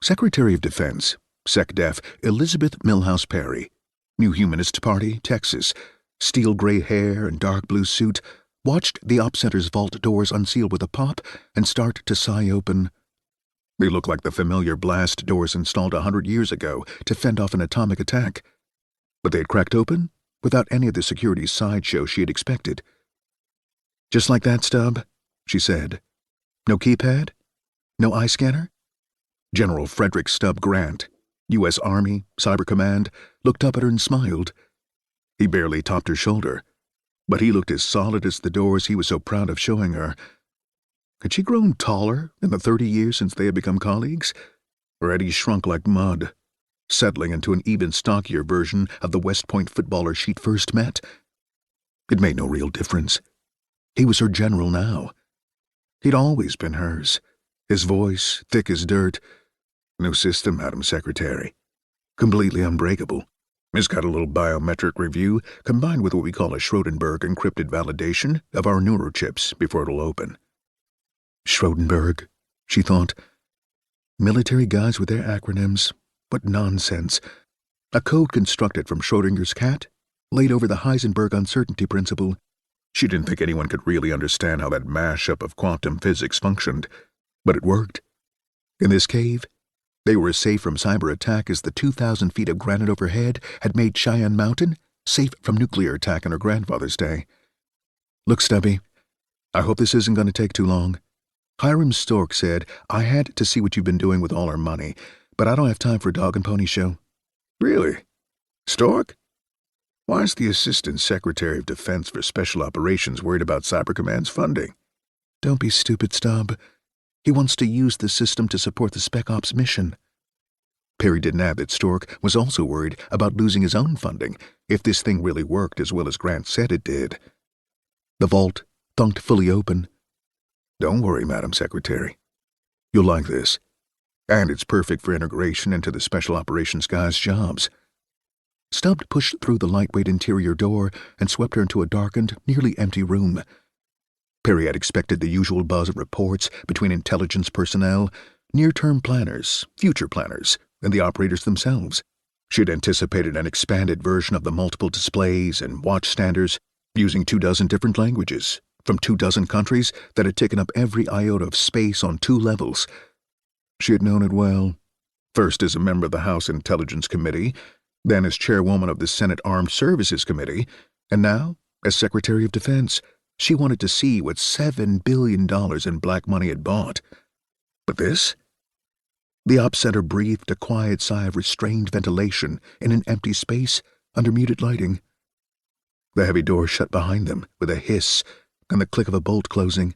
Secretary of Defense, SecDef Elizabeth Milhouse Perry, New Humanist Party, Texas, steel gray hair and dark blue suit, watched the Op Center's vault doors unseal with a pop and start to sigh open. They looked like the familiar blast doors installed 100 years ago to fend off an atomic attack. But they had cracked open without any of the security sideshow she had expected. "Just like that, Stubb," she said. "No keypad? No eye scanner?" General Frederick Stubb Grant, U.S. Army, Cyber Command, looked up at her and smiled. He barely topped her shoulder, but he looked as solid as the doors he was so proud of showing her. Had she grown taller in the 30 years since they had become colleagues? Or had he shrunk like mud, settling into an even stockier version of the West Point footballer she'd first met? It made no real difference. He was her general now. He'd always been hers. His voice, thick as dirt. "New system, Madam Secretary. Completely unbreakable. It's got a little biometric review combined with what we call a Schrödinger encrypted validation of our neurochips before it'll open." Schrödinger, she thought. Military guys with their acronyms. What nonsense. A code constructed from Schrödinger's cat, laid over the Heisenberg uncertainty principle. She didn't think anyone could really understand how that mashup of quantum physics functioned, but it worked. In this cave, they were as safe from cyber attack as the 2,000 feet of granite overhead had made Cheyenne Mountain safe from nuclear attack in her grandfather's day. "Look, Stubby, I hope this isn't going to take too long. Hiram Stork said I had to see what you've been doing with all our money, but I don't have time for a dog and pony show." "Really? Stork? Why is the Assistant Secretary of Defense for Special Operations worried about Cyber Command's funding?" "Don't be stupid, Stubb. He wants to use the system to support the Spec Ops mission." Perry didn't add that Stork was also worried about losing his own funding if this thing really worked as well as Grant said it did. The vault thunked fully open. "Don't worry, Madam Secretary. You'll like this. And it's perfect for integration into the Special Operations guys' jobs." Stubb pushed through the lightweight interior door and swept her into a darkened, nearly empty room. Perry had expected the usual buzz of reports between intelligence personnel, near-term planners, future planners, and the operators themselves. She had anticipated an expanded version of the multiple displays and watchstanders using 24 different languages from 24 countries that had taken up every iota of space on 2 levels. She had known it well, first as a member of the House Intelligence Committee, then as chairwoman of the Senate Armed Services Committee, and now as Secretary of Defense. She wanted to see what $7 billion in black money had bought. But this? The Op Center breathed a quiet sigh of restrained ventilation in an empty space under muted lighting. The heavy door shut behind them with a hiss and the click of a bolt closing.